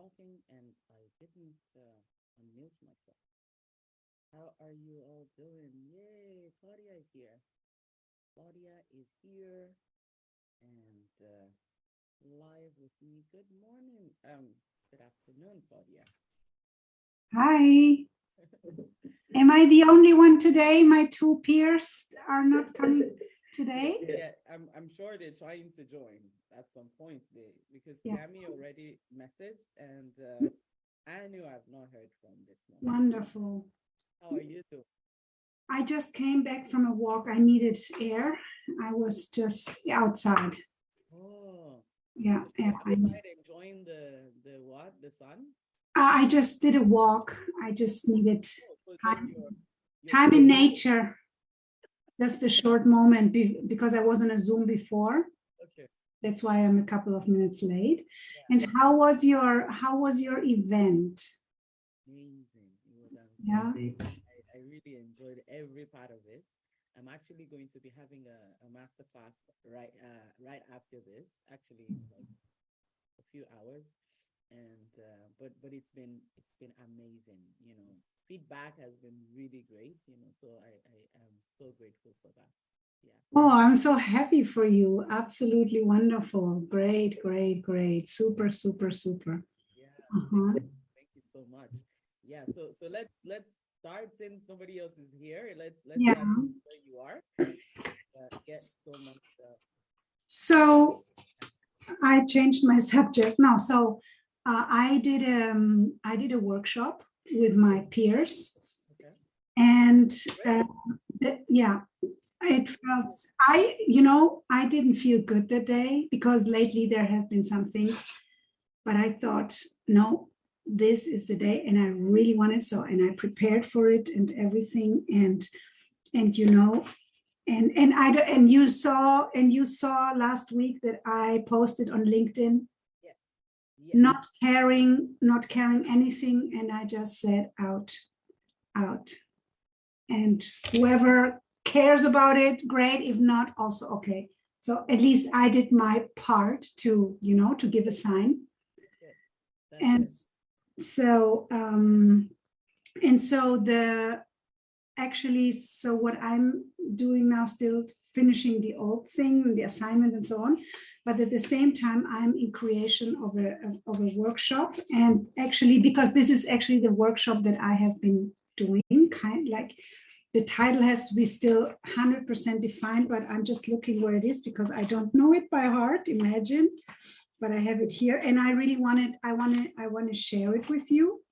talking and I didn't unmute myself. How are you all doing? Yay, Claudia is here. Claudia is here and live with me. Good morning. Good afternoon, Claudia. Hi. Am I the only one today? My two peers are not coming today? Yeah, I'm sure they're trying to join at some point because Tammy already messaged and I knew I've not heard from this morning. Wonderful. How are you doing? I just came back from a walk. I needed air. I was just outside. Oh, Yeah. outside enjoying the what? The sun? I just did a walk. I just needed So time in nature. Just a short moment because I was on a Zoom before. Okay. That's why I'm a couple of minutes late. Yeah. And how was your event? Amazing. Yeah. I really enjoyed every part of it. I'm actually going to be having a master class right after this, actually in like a few hours. And but it's been amazing. Feedback has been really great. So I am so grateful for that. Yeah. Oh, I'm so happy for you. Absolutely wonderful. Great. Super. Yeah. Thank you so much. Yeah. So let's start since nobody else is here. Let's start where you are. Get so much. So I changed my subject now. So I did a workshop with my peers, and it felt I didn't feel good that day because lately there have been some things, but I thought, no, this is the day, and I really wanted so, and I prepared for it and everything, and you saw last week that I posted on LinkedIn, not caring anything, and I just said out, and whoever cares about it, great. If not, also okay. So at least I did my part to give a sign, and so so what I'm doing now, still finishing the old thing, the assignment and so on, but at the same time I'm in creation of a workshop, and actually because this is actually the workshop that I have been doing, kind of like the title has to be still 100% defined, but I'm just looking where it is because I don't know it by heart, imagine, but I have it here, and I really I want to share it with you.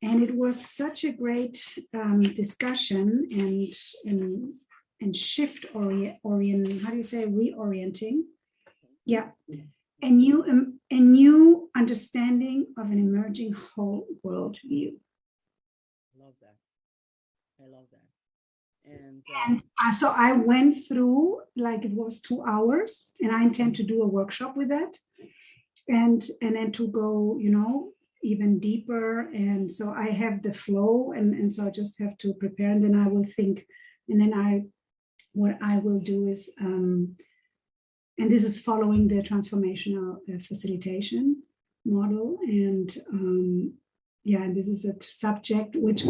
And it was such a great discussion and shift orient. How do you say reorienting? Yeah, a new understanding of an emerging whole world view. I love that. And so I went through, like, it was 2 hours, and I intend to do a workshop with that, and then to go, even deeper. And so I have the flow, and so I just have to prepare, and then I will think, and then what I will do is, and this is following the transformational facilitation model, and this is a subject which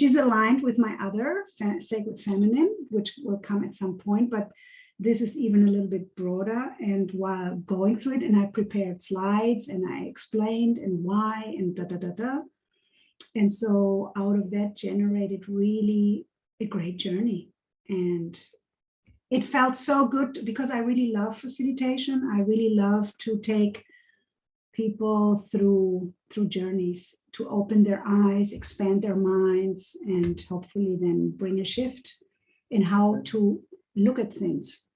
is aligned with my other sacred feminine, which will come at some point, but this is even a little bit broader. And while going through it, and I prepared slides and I explained and why and and so out of that generated really a great journey. And it felt so good because I really love facilitation. I really love to take people through journeys, to open their eyes, expand their minds, and hopefully then bring a shift in how to look at things.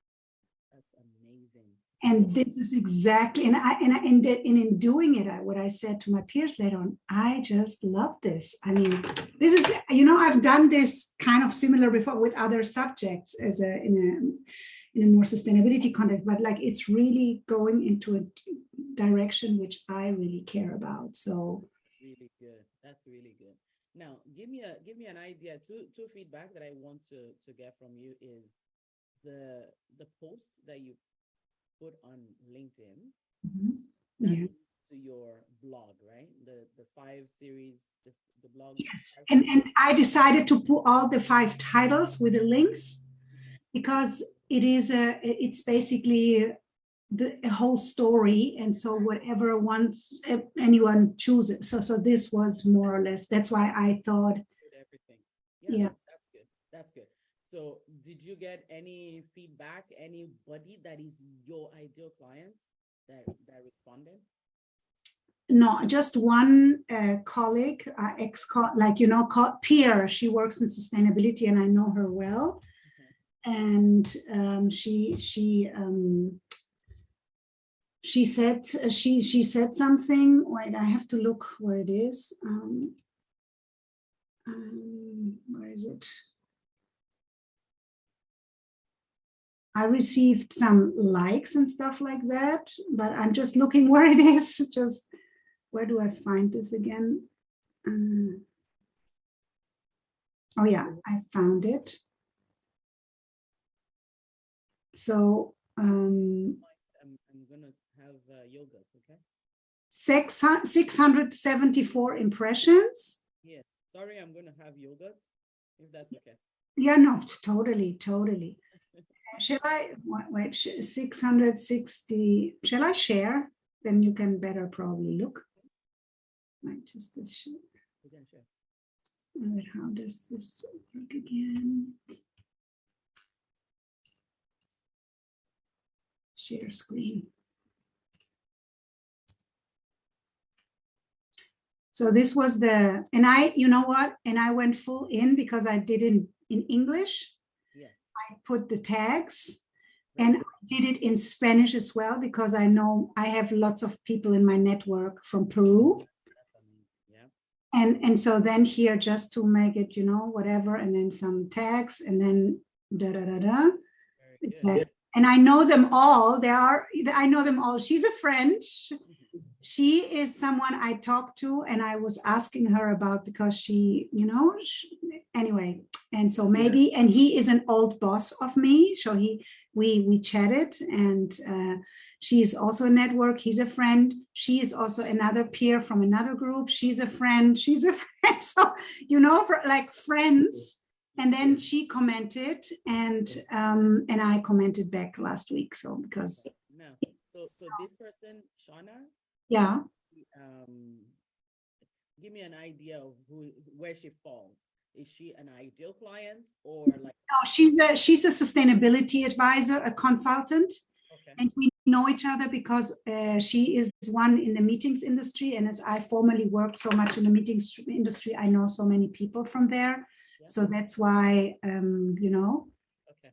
That's amazing. And this is exactly, and in doing it, what I said to my peers later on, I just love this. I mean, this is, I've done this kind of similar before with other subjects in a more sustainability context, but like it's really going into a direction which I really care about. So really good. That's really good. Now, give me an idea. Two feedback that I want to get from you is the post that you put on LinkedIn, Mhm. that Yeah. leads to your blog, right? The five series, the blog. Yes. Five And series. I decided to put all the 5 titles with the links Mhm. because it's basically a whole story, and so whatever anyone chooses. So this was more or less. That's why I thought, With everything. Yeah, yeah. that's good. That's good. So, did you get any feedback? Anybody that is your ideal clients that responded? No, just one colleague, like peer. She works in sustainability, and I know her well. Okay. And she said she said something. Wait, I have to look where it is. Where is it? I received some likes and stuff like that, but I'm just looking where it is. Just where do I find this again? Oh yeah, I found it. So I'm gonna have yogurt. Okay. 674 impressions. Yes. Sorry, I'm gonna have yogurt, if that's okay. Yeah, no, totally. Shall I wait? 660. Shall I share? Then you can better probably look. Right, just this. You can share. How does this work again? Share screen. So this was and you know what? And I went full in because I did it in English. Yes. I put the tags and I did it in Spanish as well because I know I have lots of people in my network from Peru. Yeah. And so then here, just to make it, whatever, and then some tags, and then da da da da. It's like, and I know them all. I know them all. She's a friend. She is someone I talked to, and I was asking her about because anyway. And so maybe, and he is an old boss of me. So we chatted, and she is also a network. He's a friend. She is also another peer from another group. She's a friend. She's a friend. So, for like friends. And then she commented, and I commented back last week. So because No. So this person, Shauna, yeah, give me an idea of where she falls. Is she an ideal client or like? no, she's a sustainability advisor, a consultant. Okay. And we know each other because she is one in the meetings industry, and as I formerly worked so much in the meetings industry, I know so many people from there. Yeah. So that's why Okay.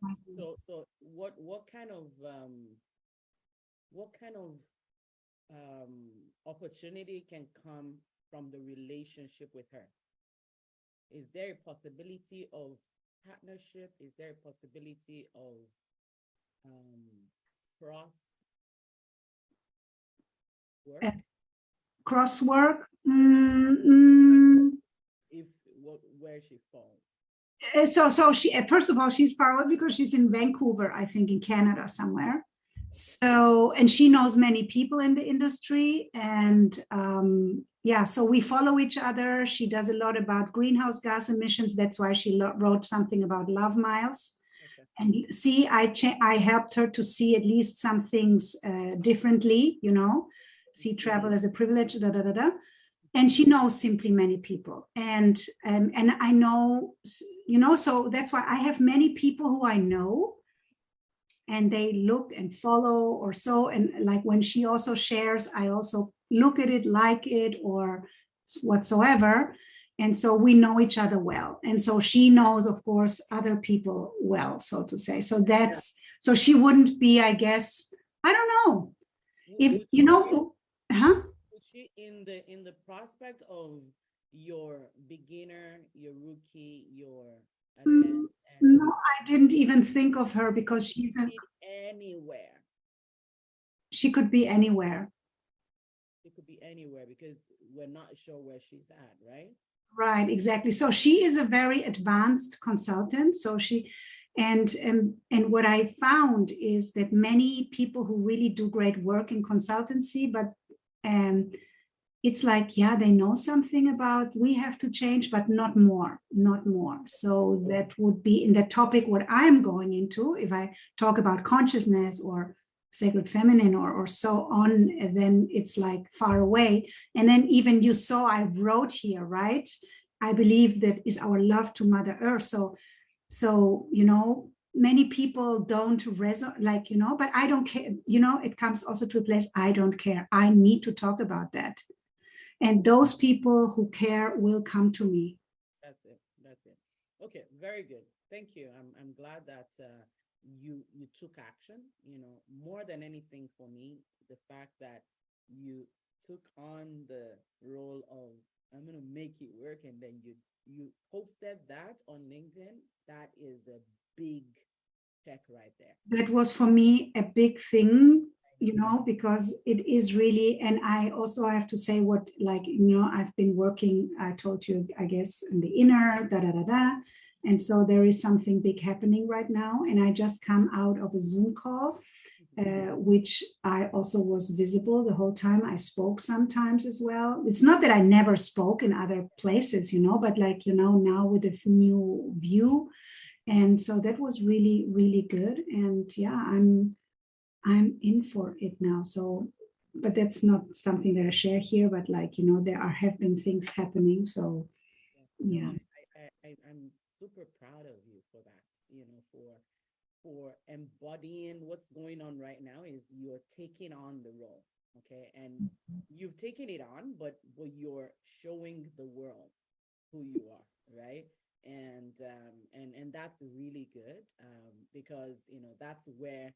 So what kind of opportunity can come from the relationship with her? Is there a possibility of partnership? Is there a possibility of cross work? Cross work? If where she falls. So she, first of all, she's far away because she's in Vancouver, I think, in Canada somewhere. So, and she knows many people in the industry, and yeah, so we follow each other. She does a lot about greenhouse gas emissions. That's why she wrote something about Love Miles. Okay. And see, I helped her to see at least some things differently, see travel as a privilege, da da da da. And she knows simply many people, and I know, so that's why I have many people who I know, and they look and follow or so. And like when she also shares, I also look at it, like it, or whatsoever. And so we know each other well. And so she knows, of course, other people well, so to say. So so she wouldn't be, I guess, I don't know. If huh? She in the prospect of your beginner, your rookie, your advanced? No, I didn't even think of her because she's anywhere. She could be anywhere. It could be anywhere because we're not sure where she's at, right? Right, exactly. So she is a very advanced consultant. So she, and what I found is that many people who really do great work in consultancy, but um, it's like, yeah, they know something about we have to change, but not more, not more. So that would be in the topic what I'm going into. If I talk about consciousness or sacred feminine or so on, then it's like far away. And then even you saw I wrote here, right? I believe that is our love to Mother Earth. So many people don't resonate, like, but I don't care. It comes also to a place I don't care. I need to talk about that. And those people who care will come to me. That's it. That's it. Okay, very good. Thank you. I'm glad that you took action. More than anything for me, the fact that you took on the role of I'm gonna make it work, and then you posted that on LinkedIn. That is a big check right there. That was for me a big thing, because it is really, and I also have to say what, like, I've been working, I told you, I guess, in the inner, da da da da. And so there is something big happening right now. And I just come out of a Zoom call, which I also was visible the whole time. I spoke sometimes as well. It's not that I never spoke in other places, but like, now with a new view. And so that was really, really good. And yeah, I'm in for it now. So, but that's not something that I share here, but like, there have been things happening. So yeah. I'm super proud of you for that, for embodying what's going on right now. Is you're taking on the role, okay? And you've taken it on, but you're showing the world who you are, right? And that's really good, because that's where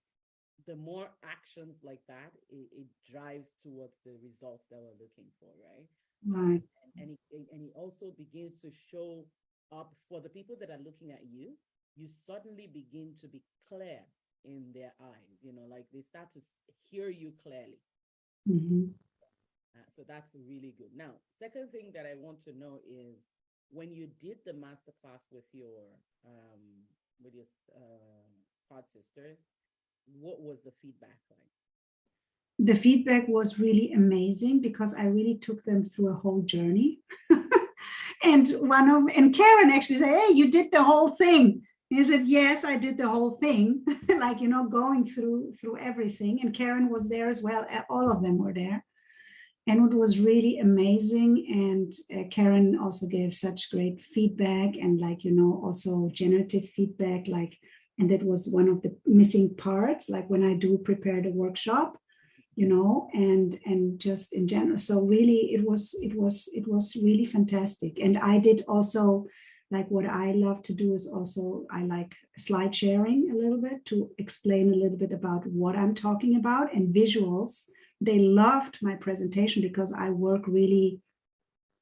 the more actions like that, it drives towards the results that we're looking for, right? Right. And it also begins to show up for the people that are looking at you. You suddenly begin to be clear in their eyes, like they start to hear you clearly. Mm-hmm. So that's really good. Now, second thing that I want to know is when you did the masterclass with your pod sisters, what was the feedback like? The feedback was really amazing because I really took them through a whole journey. And Karen actually said, "Hey, you did the whole thing." He said, "Yes, I did the whole thing." Like, going through everything. And Karen was there as well. All of them were there. And it was really amazing. And Karen also gave such great feedback and also generative feedback, and that was one of the missing parts, like when I do prepare the workshop, and just in general. So really it was really fantastic. And I did also, like, what I love to do is also I like slide sharing a little bit to explain a little bit about what I'm talking about, and visuals. They loved my presentation because I work really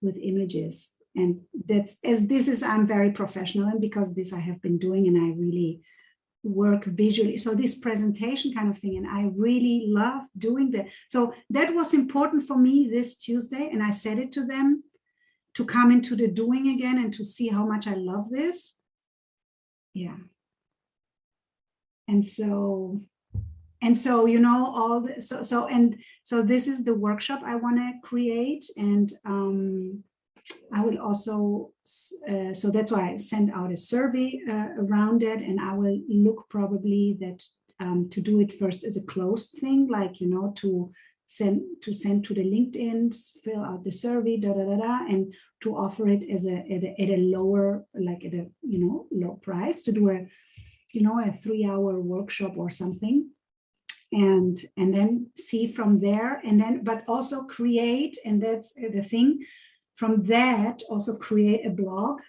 with images, and I'm very professional, and because this I have been doing, and I really work visually. So this presentation kind of thing, and I really love doing that. So that was important for me this Tuesday, and I said it to them to come into the doing again and to see how much I love this. Yeah. And so all so this is the workshop I want to create. And I will also, so that's why I send out a survey around it, and I will look probably that to do it first as a closed thing, like, to send to the LinkedIn, fill out the survey, and to offer it as at a lower, like at a low price, to do a 3-hour workshop or something. And then see from there, and then but also create, and that's the thing, from that also create a blog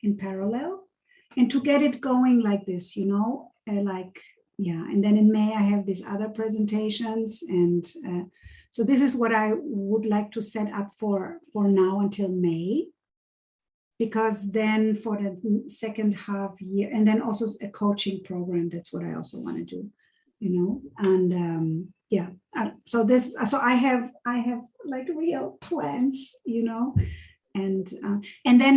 in parallel, and to get it going like this, and then in May I have these other presentations, and so this is what I would like to set up for now until May, because then for the second half year, and then also a coaching program, that's what I also want to do. And so I have like real plans, and then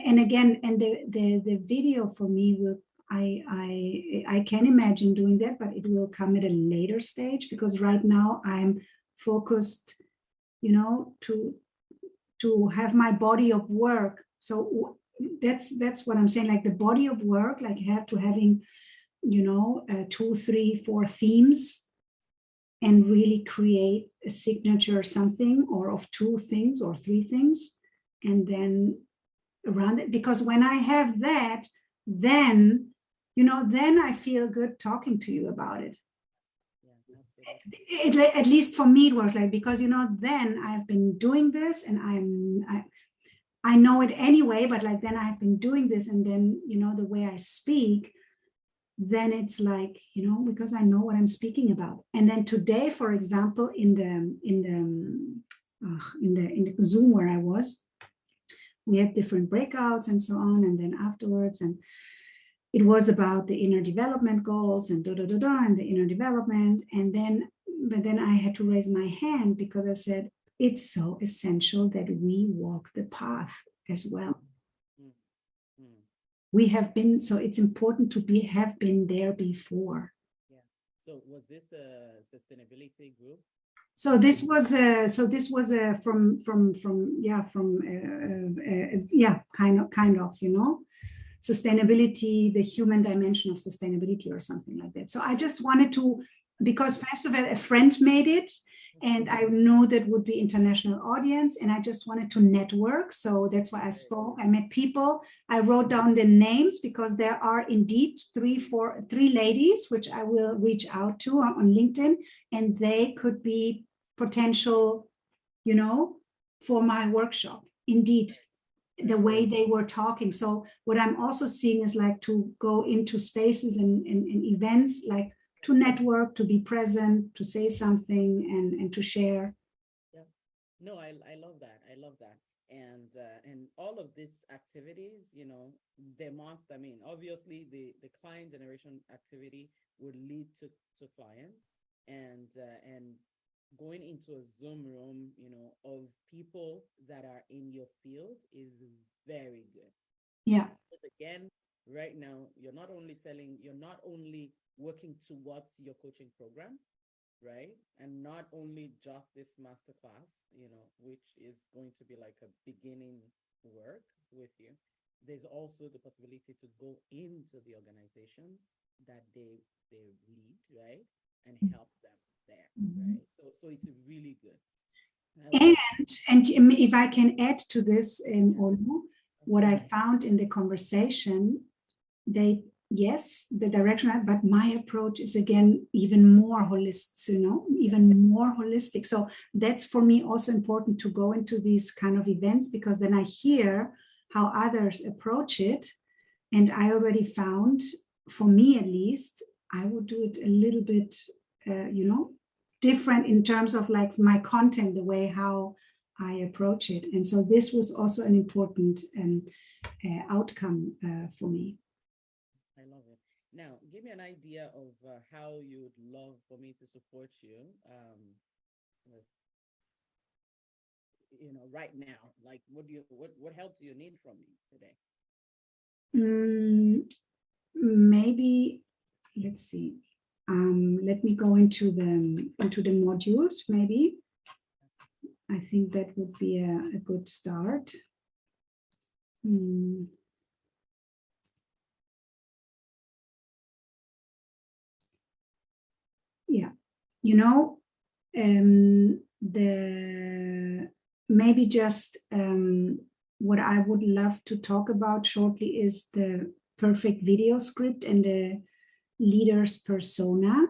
and again, and the video for me will, I can imagine doing that, but it will come at a later stage, because right now I'm focused, you know, to have my body of work. So that's what I'm saying, like the body of work, like you have to having, you know, 2, 3, 4 themes, and really create a signature something, or of 2 things or 3 things, and then around it. Because when I have that, then, you know, then I feel good talking to you about it. At least for me it was like, because, you know, then I've been doing this, and I know it anyway, but like then I've been doing this, and then, you know, the way I speak, then it's like, you know, because I know what I'm speaking about. And then today, for example, in the Zoom where I was, we had different breakouts and so on, and then afterwards, and it was about the inner development goals and and the inner development. And then, but then I had to raise my hand, because I said, it's so essential that we walk the path as well. We have been, so it's important to have been there before. Yeah. So was this a sustainability group? So this was from kind of, you know, sustainability, the human dimension of sustainability or something like that. So I just wanted to, because first of all, a friend made it, and I know that would be international audience, and I just wanted to network. So that's why I spoke. I met people. I wrote down the names, because there are indeed 3 ladies which I will reach out to on LinkedIn, and they could be potential, you know, for my workshop. Indeed, the way they were talking. So what I'm also seeing is like to go into spaces and events, like to network, to be present, to say something, and to share. Yeah, no, I love that. I love that. And all of these activities, you know, they must, I mean, obviously the client generation activity would lead to clients, and going into a Zoom room, you know, of people that are in your field is very good. Yeah. But again, right now, you're not only working towards your coaching program, right? And not only just this masterclass, you know, which is going to be like a beginning work with you. There's also the possibility to go into the organizations that they lead, right? And help them there, right? So it's really good. And if I can add to this, Olu, what I found in the conversation, yes, the direction, but my approach is again even more holistic, you know, even more holistic. So that's for me also important to go into these kind of events, because then I hear how others approach it. And I already found, for me at least, I would do it a little bit, you know, different in terms of like my content, the way how I approach it. And so this was also an important outcome for me. I love it. Now, give me an idea of how you would love for me to support you, you know, right now. Like, what help do you need from me today? Maybe, let's see. Let me go into the modules. Maybe I think that would be a good start. Yeah, you know, maybe just what I would love to talk about shortly is the perfect video script and the leader's persona,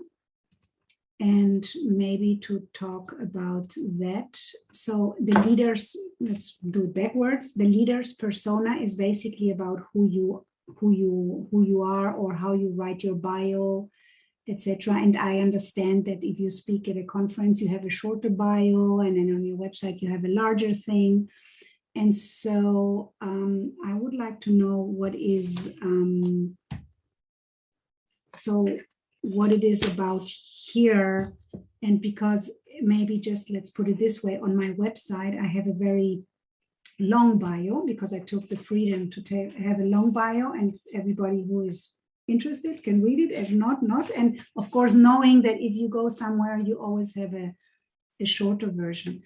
and maybe to talk about that. So the leaders, let's do it backwards. The leader's persona is basically about who you are, or how you write your bio, etc. And I understand that if you speak at a conference, you have a shorter bio, and then on your website you have a larger thing. And so I would like to know what it is about here. And because maybe just let's put it this way, on my website, I have a very long bio, because I took the freedom to have a long bio, and everybody who is interested can read it. If not, not. And of course, knowing that if you go somewhere, you always have a shorter version.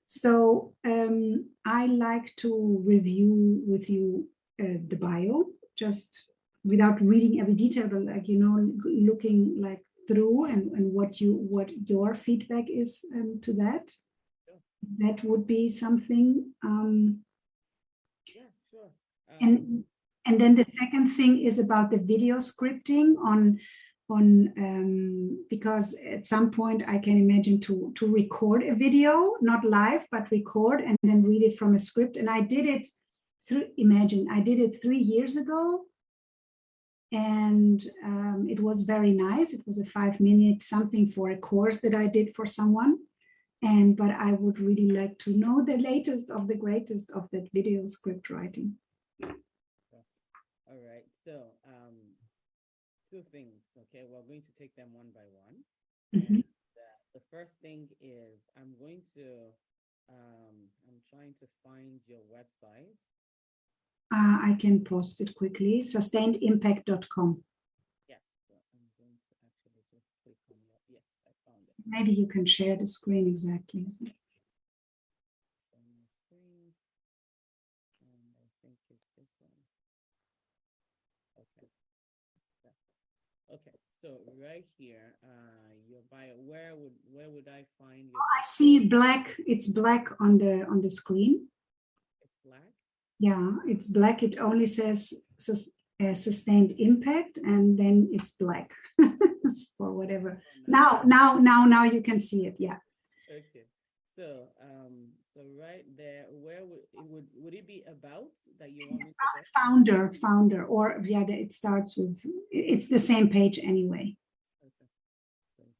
So I like to review with you the bio, just without reading every detail, but like, you know, looking like through and what your feedback is to that. That would be something. Yeah, sure. And then the second thing is about the video scripting on because at some point I can imagine to record a video, not live, but record and then read it from a script. And I did it I did it 3 years ago. And it was very nice. It was a 5-minute something for a course that I did for someone. But I would really like to know the latest of the greatest of that video script writing. All right. So two things. Okay, we're going to take them one by one. Mm-hmm. And the first thing is I'm trying to find your website. I can post it quickly. Sustainedimpact.com. Yeah, so I'm going to actually just click on that. Yes, I found it. Maybe you can share the screen exactly. On the screen, and I think it's this one. Okay. Yeah. Okay. So right here, your bio. Where would I find your? I see black. It's black on the screen. It's black. Yeah, it's black. It only says sustained impact, and then it's black for whatever. Now you can see it. Yeah. Okay. So right there, where would it be about that you want me to go? Founder, or yeah, it starts with. It's the same page anyway. Okay.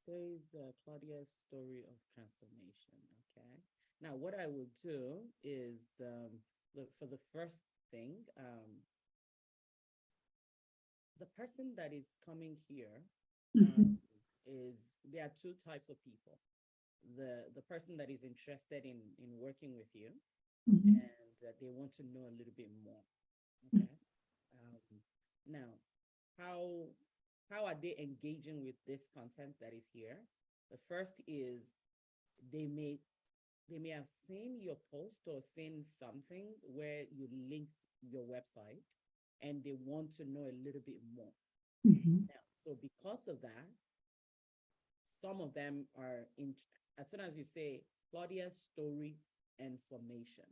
So it says Claudia's story of transformation. Okay. Now, what I would do is look for the first thing. The person that is coming here is there are two types of people. The person that is interested in working with you, and they want to know a little bit more. Okay. Now, how are they engaging with this content that is here? The first is they may have seen your post or seen something where you linked your website, and they want to know a little bit more. Now, so because of that, some of them are as soon as you say Claudia's story and formation,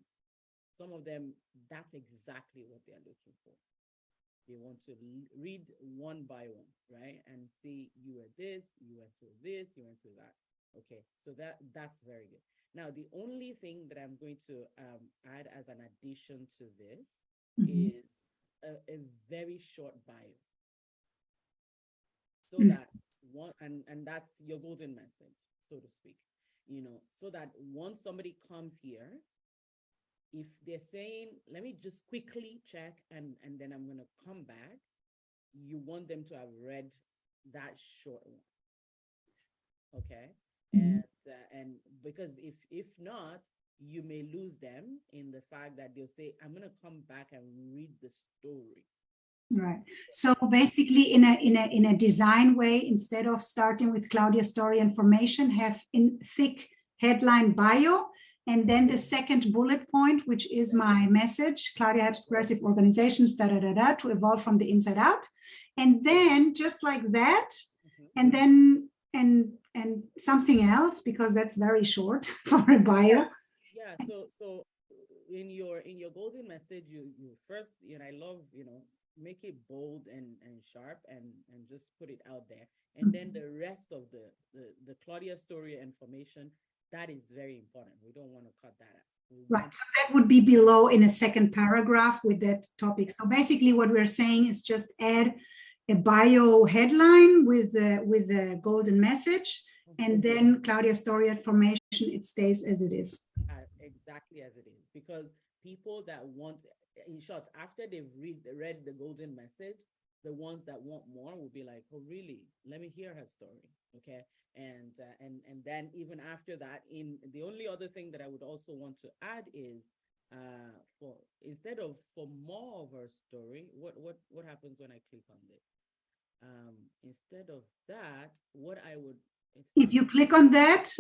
some of them, that's exactly what they're looking for. They want to read one by one, right? And see you were this, you went to this, you went to that. Okay, so that's very good. Now, the only thing that I'm going to add as an addition to this is a very short bio. So that one, and that's your golden message, so to speak, so that once somebody comes here, if they're saying, let me just quickly check and then I'm going to come back, you want them to have read that short one. Okay. And because if not, you may lose them in the fact that they'll say, I'm going to come back and read the story. Right. So basically, in a design way, instead of starting with Claudia's story and formation, have in thick headline bio, and then the second bullet point, which is my message: Claudia helps progressive organizations to evolve from the inside out. And then just like that, and then and something else, because that's very short for a bio. Yeah. So in your golden message, you first, I love, make it bold and sharp and just put it out there. And then the rest of the Claudia story and formation, that is very important. We don't want to cut that out. Right. So that would be below in a second paragraph with that topic. So basically what we're saying is just add a bio headline with the golden message, and then Claudia's story and formation, it stays as it is. Exactly as it is, because people that want, in short, after they've read the golden message, the ones that want more will be like, oh, really? Let me hear her story. Okay. And then even after that, the only other thing that I would also want to add is for more of our story, what happens when I click on this? Instead of that, what I would If you click on that,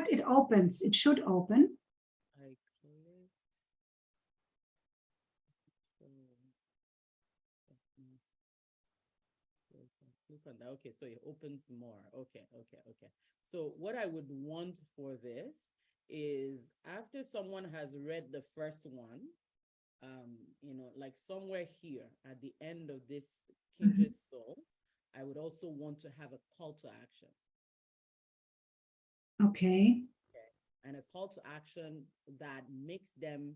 it opens. It should open. I click. Click on that. Okay, so it opens more. Okay. So what I would want for this is after someone has read the first one, like somewhere here at the end of this kindred soul, I would also want to have a call to action. Okay. And a call to action that makes them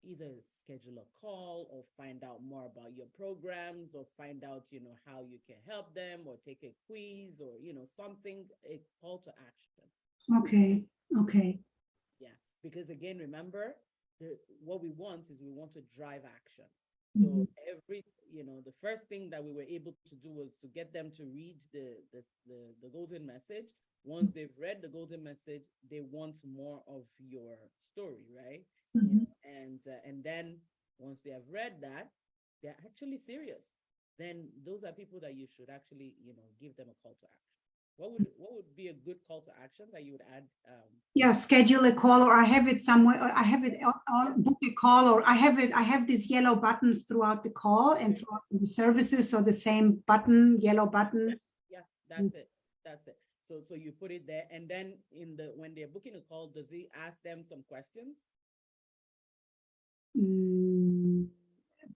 either schedule a call or find out more about your programs or find out, how you can help them or take a quiz or, something, a call to action. Okay. Yeah. Because again, remember, what we want to drive action. So the first thing that we were able to do was to get them to read the golden message. Once they've read the golden message, they want more of your story, right? And then once they have read that, they're actually serious. Then those are people that you should actually, give them a call to action. What would be a good call to action that you would add? Yeah, schedule a call, or I have it somewhere. Or I have it book a call, or I have these yellow buttons throughout the call and throughout the services. So the same button, yellow button. Yeah, that's it. So you put it there, and then when they're booking a call, does he ask them some questions?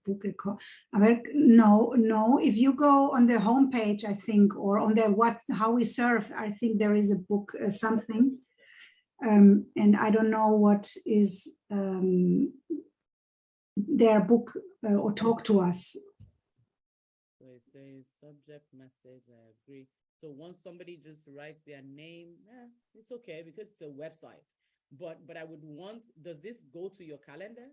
Book a call. No. If you go on the homepage, I think, or on the how we serve, I think there is a book something, and I don't know what is their book or talk to us. So it says subject message. I agree. So once somebody just writes their name, it's okay because it's a website. But I would want. Does this go to your calendar?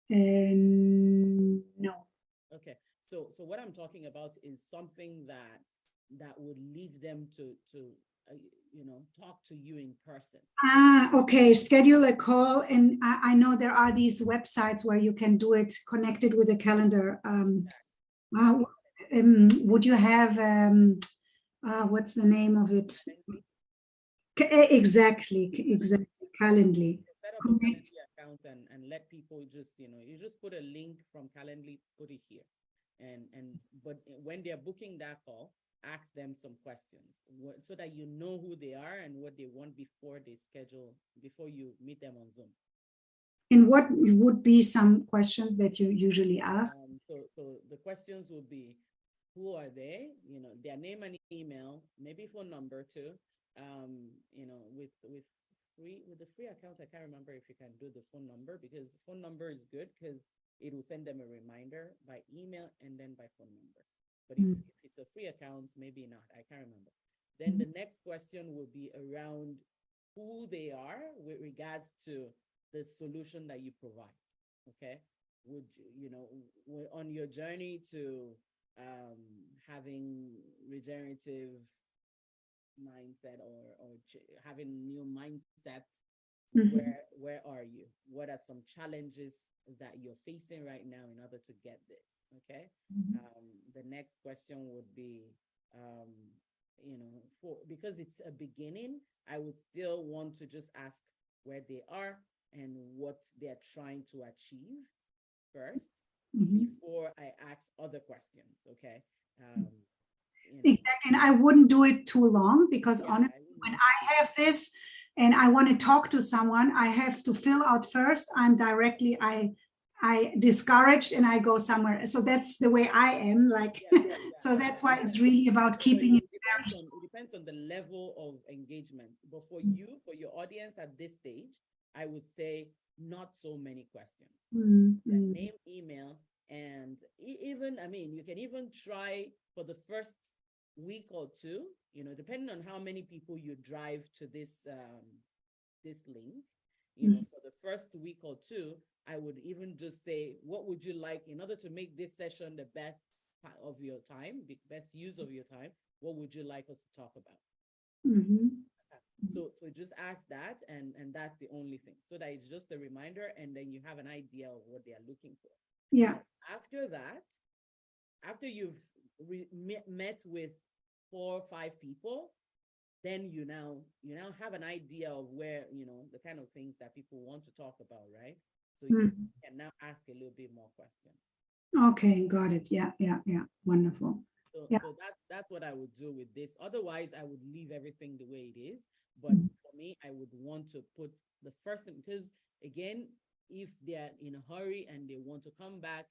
No. Okay, so what I'm talking about is something that would lead them to talk to you in person. Okay. Schedule a call, and I know there are these websites where you can do it connected with a calendar. Would you have what's the name of it? Exactly, Calendly. Set up a Calendly account and let people just, you just put a link from Calendly, put it here. But when they're booking that call, ask them some questions so that you know who they are and what they want before you meet them on Zoom. And what would be some questions that you usually ask? So the questions would be, who are they? Their name and email, maybe phone number too. With the free account, I can't remember if you can do the phone number, because phone number is good because it will send them a reminder by email and then by phone number. But if it's a free account, maybe not. I can't remember. Then the next question will be around who they are with regards to the solution that you provide. Okay. Would on your journey to having regenerative mindset or having new mindset, where are you? What are some challenges that you're facing right now in order to get this? Okay. The next question would be because it's a beginning, I would still want to just ask where they are and what they're trying to achieve first before I ask other questions. Okay. Exactly. And I wouldn't do it too long, because honestly, when I have this and I want to talk to someone, I have to fill out first. I discouraged and I go somewhere. So that's the way I am. So that's why it's really about keeping it very. It depends on the level of engagement. But for your audience at this stage, I would say not so many questions. Name, email, and even, you can even try for the first week or two, depending on how many people you drive to this link, for the first week or two, I would even just say, what would you like in order to make this session the best of your time, the best use of your time? What would you like us to talk about? So just ask that, and that's the only thing. So that it's just a reminder, and then you have an idea of what they are looking for. Yeah. After that, after you've met with 4 or 5 people, then you now have an idea of where, the kind of things that people want to talk about, right? So you Mm. can now ask a little bit more questions. Okay, got it. Yeah, yeah, yeah. Wonderful. So Yeah. so that's what I would do with this. Otherwise, I would leave everything the way it is. But Mm. for me, I would want to put the first thing, because again, if they're in a hurry and they want to come back,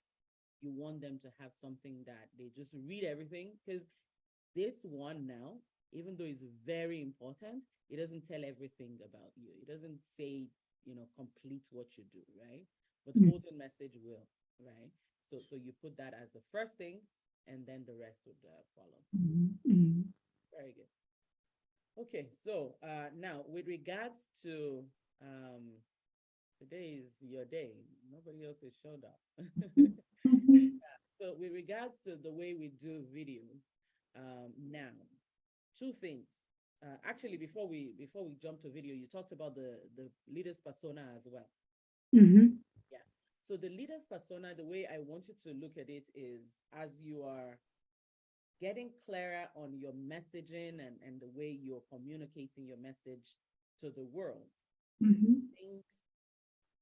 you want them to have something that they just read everything. Because this one now, even though it's very important, it doesn't tell everything about you. It doesn't say, complete what you do, right? But the Mm. golden message will, right? So you put that as the first thing, and then the rest would follow. Mhm, mhm. Very good. Okay, so now with regards to today is your day. Nobody else has showed up. Mhm. So with regards to the way we do videos, now, two things. Actually, before we jump to video, you talked about the leader's persona as well. Mhm. Yeah. So the leader's persona, the way I want you to look at it is, as you are getting clearer on your messaging and the way you're communicating your message to the world, Mhm. things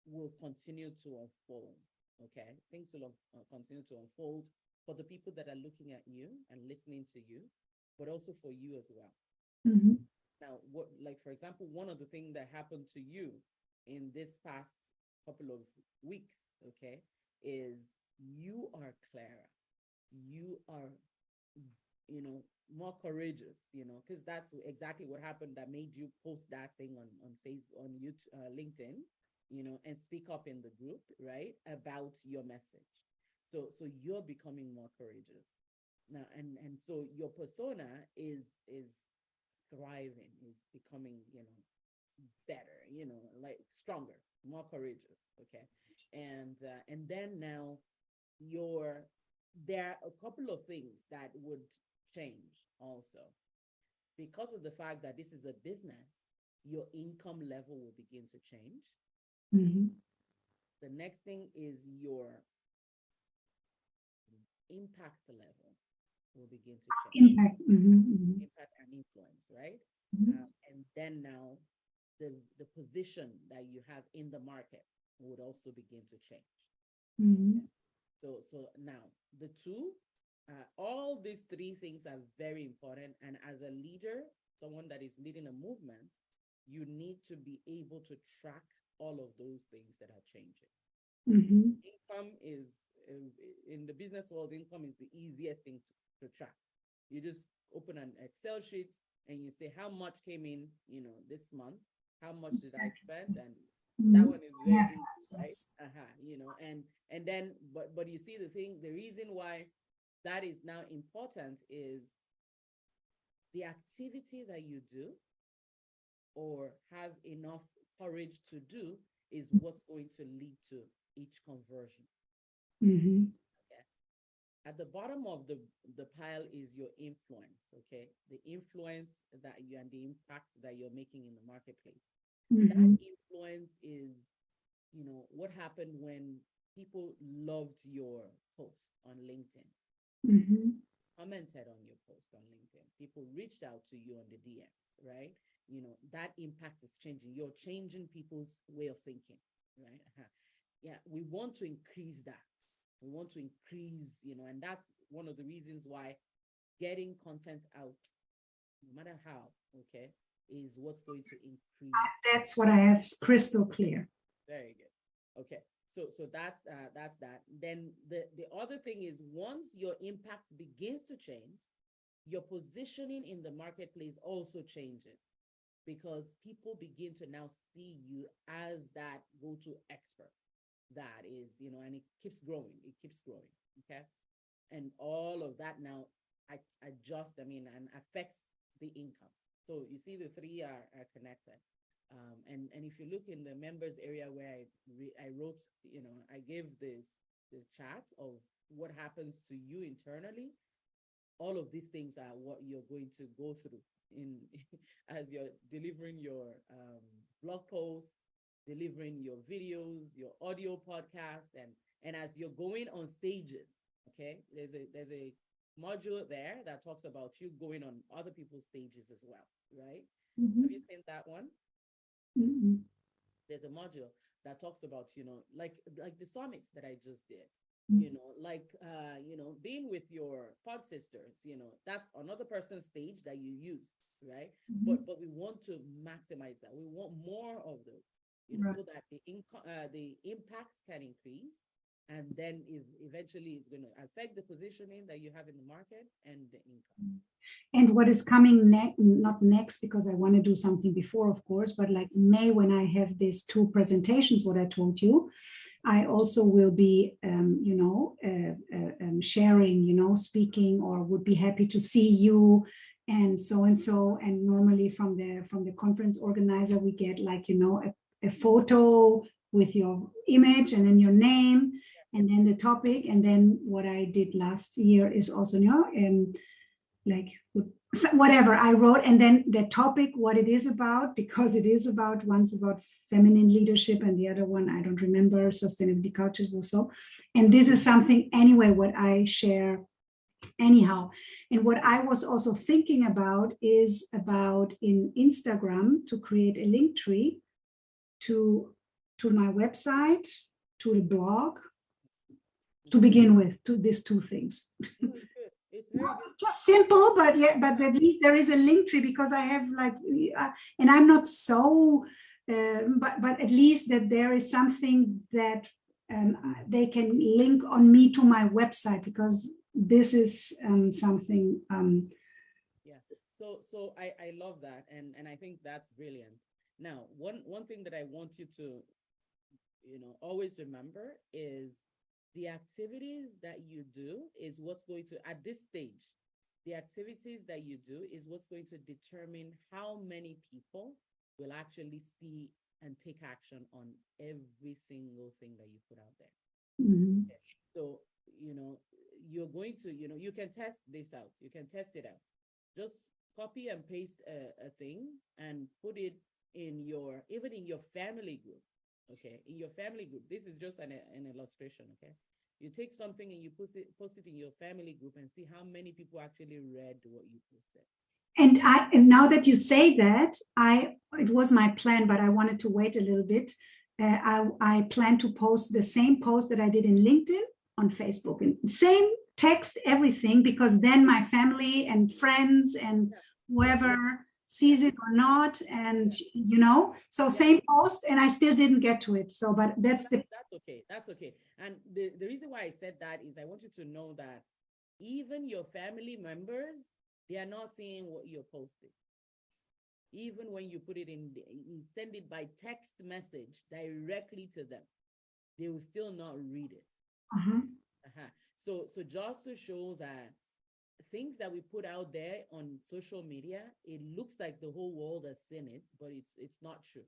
will continue to unfold. Okay, things will continue to unfold for the people that are looking at you and listening to you, but also for you as well. Mhm. Now, what, like, for example, one of the things that happened to you in this past couple of weeks, okay, is you are clearer. You are, more courageous, because that's exactly what happened that made you post that thing on Facebook, on YouTube, LinkedIn, and speak up in the group, right, about your message. So you're becoming more courageous now, and so your persona is thriving, is becoming, better, like stronger, more courageous. Okay, and then now your there are a couple of things that would change also, because of the fact that this is a business. Your income level will begin to change. Mhm. The next thing is your impact level will begin to change. Impact. Mhm, mhm, Impact and influence, right? mhm, And then now the position that you have in the market would also begin to change. mhm, So now the two, all these three things are very important. And as a leader, someone that is leading a movement, you need to be able to track all of those things that are changing. mhm, Income is, in the business world, income is the easiest thing to track. You just open an Excel sheet and you say how much came in, this month, how much did I spend, and that mhm. one is I very have easy, that. right? Yes. And then, but you see, the reason why that is now important is the activity that you do or have enough courage to do is what's going to lead to each conversion. Mhm, Okay. At the bottom of the pile is your influence. Okay, the influence that you and the impact that you're making in the marketplace. That mhm, influence is, what happened when people loved your post on LinkedIn, mhm, commented on your post on LinkedIn, people reached out to you on the DMs, right? That impact is changing. You're changing people's way of thinking, right? Yeah, we want to increase that. We want to increase, and that's one of the reasons why getting content out, no matter how, okay, is what's going to increase. that's what I have crystal clear. Very good. Okay. So that's that. Then the other thing is, once your impact begins to change, your positioning in the marketplace also changes, because people begin to now see you as that go-to expert. That is, and it keeps growing. It keeps growing. Okay. And all of that now adjust, and affects the income. So you see, the three are connected. And if you look in the members area where I wrote, I gave the chart of what happens to you internally. All of these things are what you're going to go through in as you're delivering your blog posts, delivering your videos, your audio podcast, and as you're going on stages. Okay, there's a module there that talks about you going on other people's stages as well, right? Mhm. Have you seen that one? Mhm. There's a module that talks about, like the summits that I just did, Mhm. like being with your pod sisters, that's another person's stage that you used, right? Mhm. But we want to maximize that. We want more of those, Right. so that the impact can increase, and then eventually it's going to affect the positioning that you have in the market and the income. And what is coming next, not next, because I want to do something before, of course, but like in May, when I have these two presentations, what I told you, I also will be, sharing, speaking, or would be happy to see you, and so and so. And normally from the conference organizer, we get like, a photo with your image and then your name, and then the topic. And then what I did last year is also, like whatever I wrote, and then the topic, what it is about, because it is about, one's about feminine leadership and the other one, I don't remember, sustainability cultures also. And this is something anyway what I share anyhow. And what I was also thinking about is about in Instagram to create a link tree to my website, to the blog, to begin with, to these two things. No, it's good. It's very good. Just simple, but yeah, but at least there is a link tree, because I have like, and I'm not so, but at least that there is something that they can link on me to my website, because this is something. Yeah. So I love that, and I think that's brilliant. Now, one thing that I want you to always remember is the activities that you do is what's going to, at this stage, the activities that you do is what's going to determine how many people will actually see and take action on every single thing that you put out there. Mhm. So, you're going to, you can test this out. You can test it out. Just copy and paste a thing and put it even in your family group. Okay. In your family group, this is just an illustration. Okay. You take something and you post it in your family group and see how many people actually read what you posted. And now that you say that, it was my plan, but I wanted to wait a little bit. I plan to post the same post that I did in LinkedIn on Facebook, and same text, everything, because then my family and friends and whoever sees it or not, and so same post, and I still didn't get to it. So, but that's okay. That's okay. And the reason why I said that is I want you to know that even your family members, they are not seeing what you're posting. Even when you put it you send it by text message directly to them, they will still not read it. Uh-huh. So just to show that things that we put out there on social media, it looks like the whole world has seen it, but it's not true.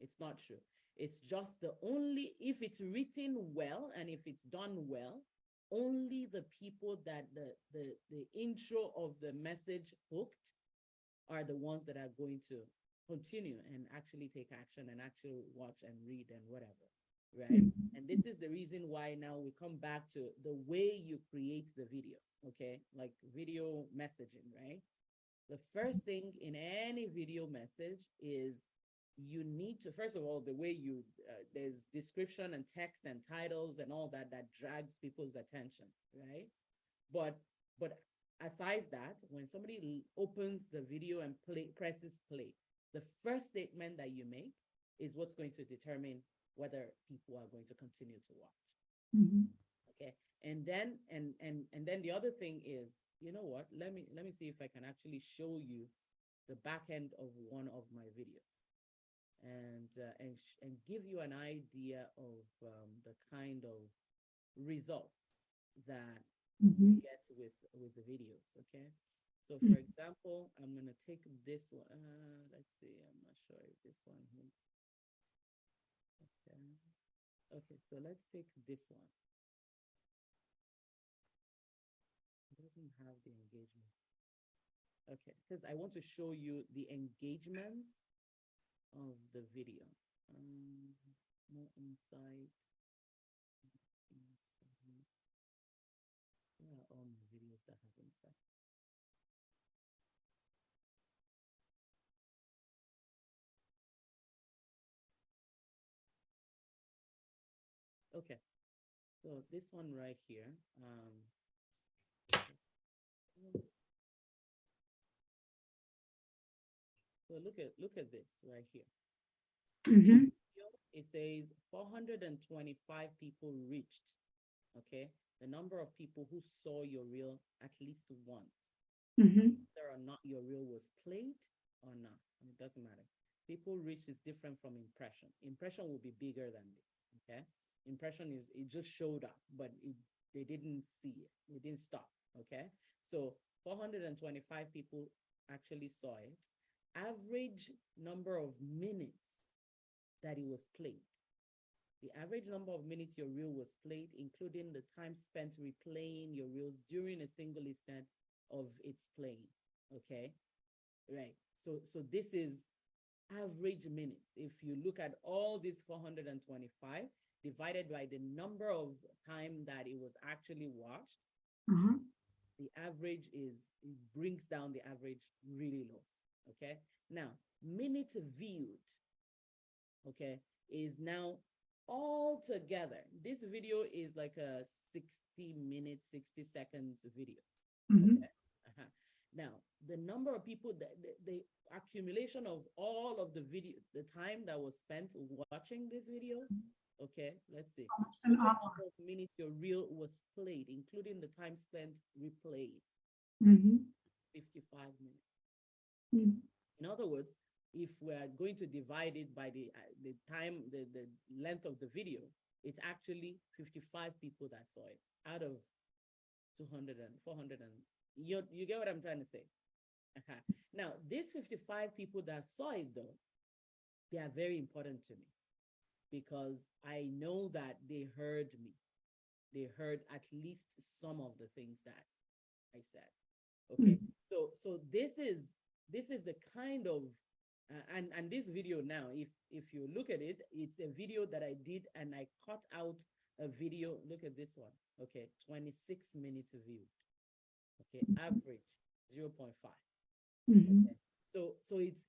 It's not true. It's just if it's written well and if it's done well, only the people that the intro of the message hooked are the ones that are going to continue and actually take action and actually watch and read and whatever, right? Mm-hmm. And this is the reason why now we come back to the way you create the video, okay? Like video messaging, right? The first thing in any video message is you need to, first of all, the way there's description and text and titles and all that drags people's attention, right? But aside that, when somebody opens the video and presses play, the first statement that you make is what's going to determine whether people are going to continue to watch. Mm-hmm. Okay. And then the other thing is, you know what? Let me see if I can actually show you the back end of one of my videos, and give you an idea of the kind of results that you get with the videos. Okay. So for example, I'm going to take this one. Let's see. I'm not sure if this one here. Okay. Okay. So let's take this one. It doesn't have the engagement. Okay, because I want to show you the engagement of the video. More insight. Insight. Where are all my videos that have insight? Okay, so this one right here. So look at this right here. Mhm. It says 425 people reached. Okay, the number of people who saw your reel at least once. Mhm. Whether or not your reel was played or not, it doesn't matter. People reach is different from impression. Impression will be bigger than this. Okay, impression is it just showed up, but they didn't see it. They didn't stop. Okay, so 425 people actually saw it. Average number of minutes that it was played. The average number of minutes your reel was played, including the time spent replaying your reels during a single instant of its playing. Okay, right. So this is average minutes. If you look at all these 425 divided by the number of time that it was actually watched, Uh-huh. the average is it brings down the average really low. Okay. Now, minutes viewed, okay, is now all together. This video is like a 60 minutes, 60 seconds video. Mhm. Okay. Uh-huh. Now, the number of people, the accumulation of all of the video, the time that was spent watching this video, okay, let's see. Almost an Total hour. number of minutes your reel was played, including the time spent replayed, Mhm. 55 minutes. Mhm. In other words, if we're going to divide it by the time, the length of the video, it's actually 55 people that saw it out of 200 and 400 and you get what I'm trying to say. Uh-huh. Now, these 55 people that saw it though, they are very important to me because I know that they heard me. They heard at least some of the things that I said. Okay, Mhm. so this is the kind of and this video now, if you look at it, it's a video that I did and I cut out a video. Look at this one. Okay, 26 minutes viewed. Okay, average 0.5. Mhm. Okay, so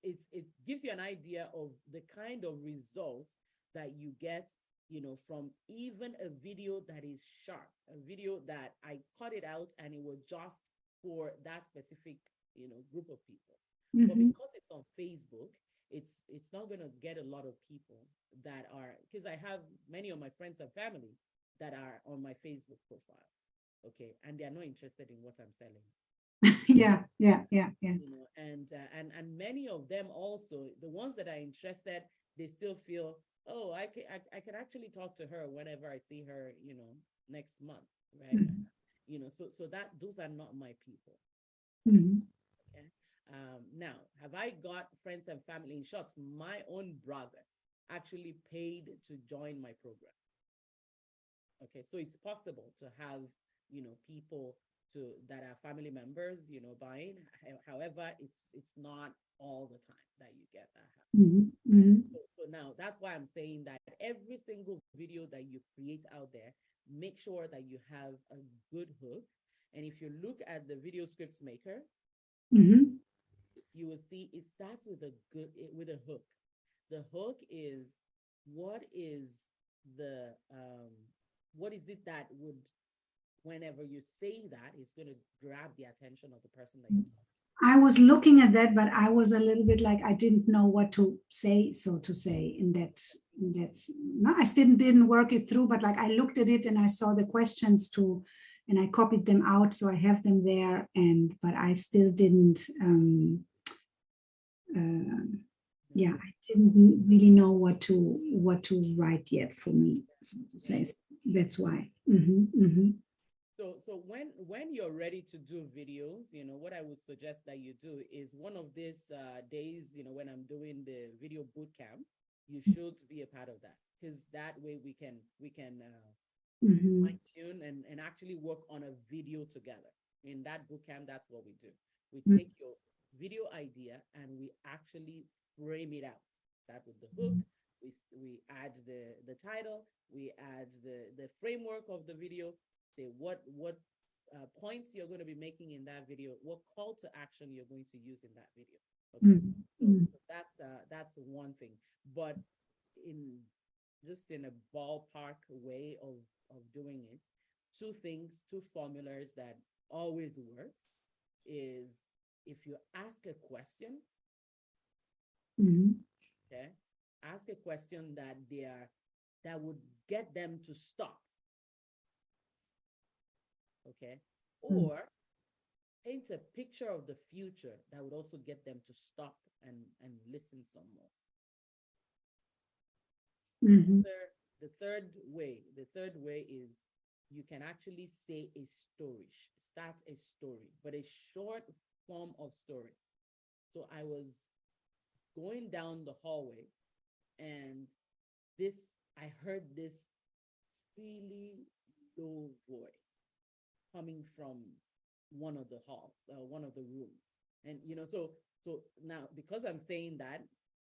it gives you an idea of the kind of results that you get, from even a video that is sharp, a video that I cut it out and it was just for that specific, group of people. But Mhm. because it's on Facebook, it's not gonna get a lot of people that are, because I have many of my friends and family that are on my Facebook profile. Okay, and they are not interested in what I'm selling. Yeah, yeah, yeah, yeah. And many of them also, the ones that are interested, they still feel, oh, I can actually talk to her whenever I see her, next month, right? Mhm. So that those are not my people. Mhm. Okay. Now, have I got friends and family? In short, my own brother actually paid to join my program. Okay, so it's possible to have, people that are family members, buying. However, it's not all the time that you get that happen. Mhm. Right? Mhm. So now that's why I'm saying that every single video that you create out there, make sure that you have a good hook. And if you look at the video scripts maker, Mhm. you will see it starts with a hook. The hook is what is the what is it that would, whenever you say that, it's going to grab the attention of the person that you're talking. I was looking at that, but I was a little bit like I didn't know what to say, so to say, in that. That's no, I didn't work it through, but like I looked at it and I saw the questions too, and I copied them out, so I have them there. And but I still didn't. Uh, yeah, I didn't really know what to write yet for me, so to say. Right. That's why. Mhm, mhm. So when you're ready to do videos, what I would suggest that you do is one of these days, when I'm doing the video boot camp, you should be a part of that, because that way we can Mhm. fine tune and actually work on a video together. In that boot camp, that's what we do. We Mm. take your video idea and we actually frame it out. Start with the hook. We add the title. We add the framework of the video. Say what points you're going to be making in that video. What call to action you're going to use in that video. Okay, Mm. so, Mm. so that's one thing. But in just in a ballpark way of doing it, two things, two formulas that always works is if you ask a question, Mm. okay, ask a question that would get them to stop, okay, Mm. or paint a picture of the future that would also get them to stop and listen some more. Mhm. The third way is you can actually say a story, start a story, but a short form of story. So I was going down the hallway and this, I heard this really low voice coming from one of the halls, one of the rooms. And, so now because I'm saying that,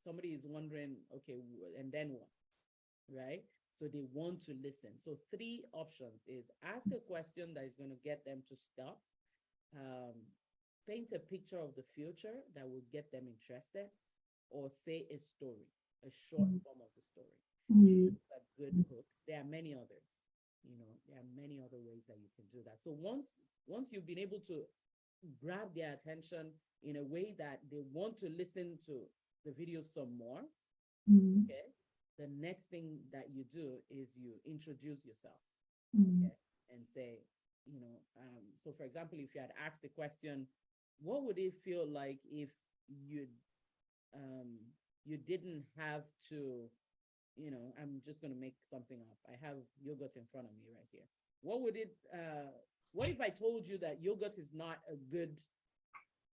somebody is wondering, okay, and then what? Right? So they want to listen. So three options is ask a question that is going to get them to stop, um, paint a picture of the future that will get them interested, or say a story, a short form of the story. Mm. Are good hooks. There are many others. There are many other ways that you can do that. So once you've been able to grab their attention in a way that they want to listen to the video some more, Mm. okay, the next thing that you do is you introduce yourself, Mm. okay, and say, so for example, if you had asked the question, what would it feel like if you you didn't have to, I'm just going to make something up. I have yogurt in front of me right here. What if I told you that yogurt is not a good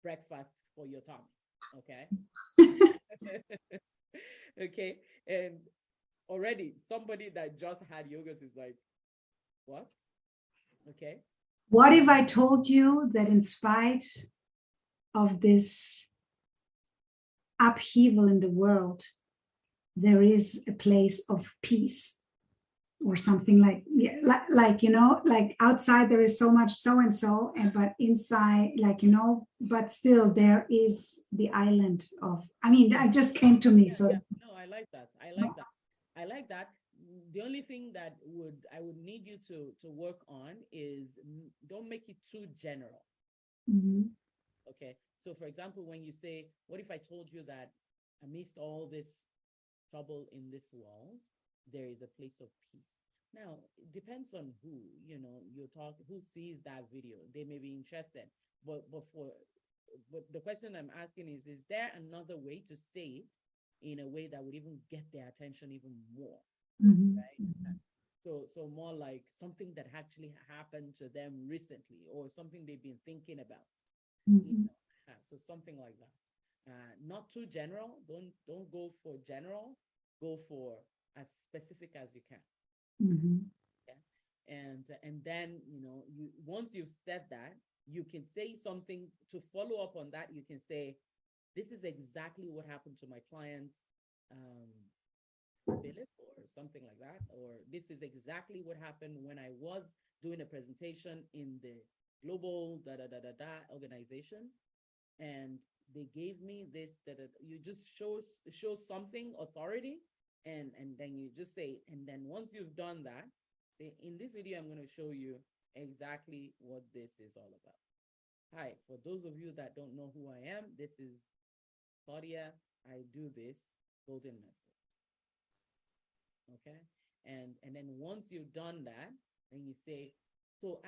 breakfast for your tummy? Okay. Okay. And already somebody that just had yogurt is like, what? Okay. What if I told you that in spite of this upheaval in the world, there is a place of peace or something like, yeah, like outside there is so much so and so, but inside, but still there is the island of, that just came to me. So Yeah. No, I like that. I like that. The only thing that I would need you to work on is don't make it too general. Mhm. Okay. So for example, when you say, what if I told you that amidst all this trouble in this world, there is a place of peace? Now, it depends on who, who sees that video. They may be interested. But the question I'm asking is there another way to say it in a way that would even get their attention even more? Mhm. Right? So more like something that actually happened to them recently or something they've been thinking about. Mhm. So something like that. Not too general. Don't go for general. Go for as specific as you can. Mhm. Yeah. And then you once you've said that, you can say something to follow up on that. You can say, this is exactly what happened to my client, um, Philip, or something like that, or this is exactly what happened when I was doing a presentation in the global da da da da da organization, and they gave me this da, da, da. You just show something authority, and then you just say, and then once you've done that, say, in this video I'm going to show you exactly what this is all about. Hi, for those of you that don't know who I am, this is Claudia. I do this golden message. Okay. And then once you've done that, and you say, so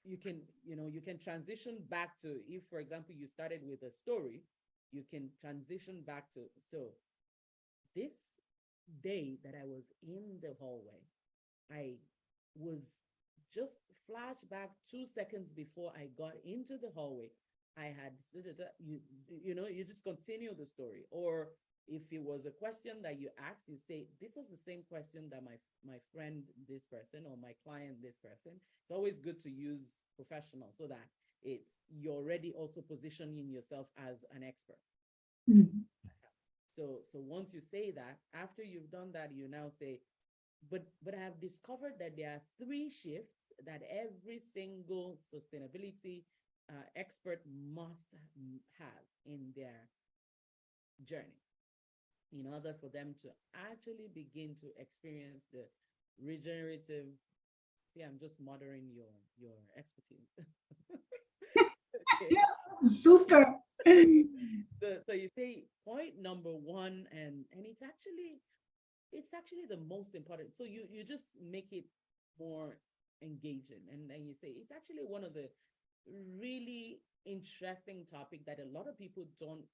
you can transition back to, if for example you started with a story, you can transition back to, so this day that I was in the hallway, I was just flashback 2 seconds before I got into the hallway. I had you just continue the story, or if it was a question that you asked, you say, this was the same question that my friend, this person, or my client, this person. It's always good to use professional so that you're already also positioning yourself as an expert. Mm. So once you say that, after you've done that, you now say, but I have discovered that there are 3 shifts that every single sustainability expert must have in their journey in order for them to actually begin to experience the regenerative. See, I'm just mothering your expertise. Okay. Super. So you say point number 1, and it's actually the most important. So you just make it more engaging, and then you say it's actually one of the really interesting topic that a lot of people don't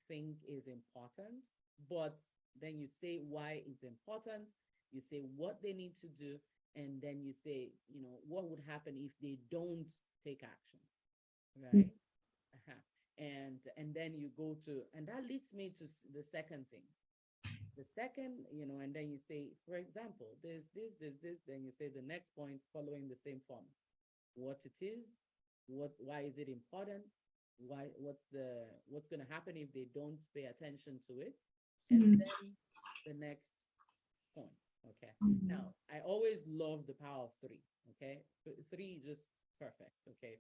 think is important, but then you say why it's important, you say what they need to do, and then you say, what would happen if they don't take action, right? And then you go to, and that leads me to the second thing. The second, and then you say, for example, there's this, then you say the next point following the same form. What it is, why is it important? What's going to happen if they don't pay attention to it? And then the next point. Okay. Now, I always love the power of 3. Okay. 3 just perfect. Okay.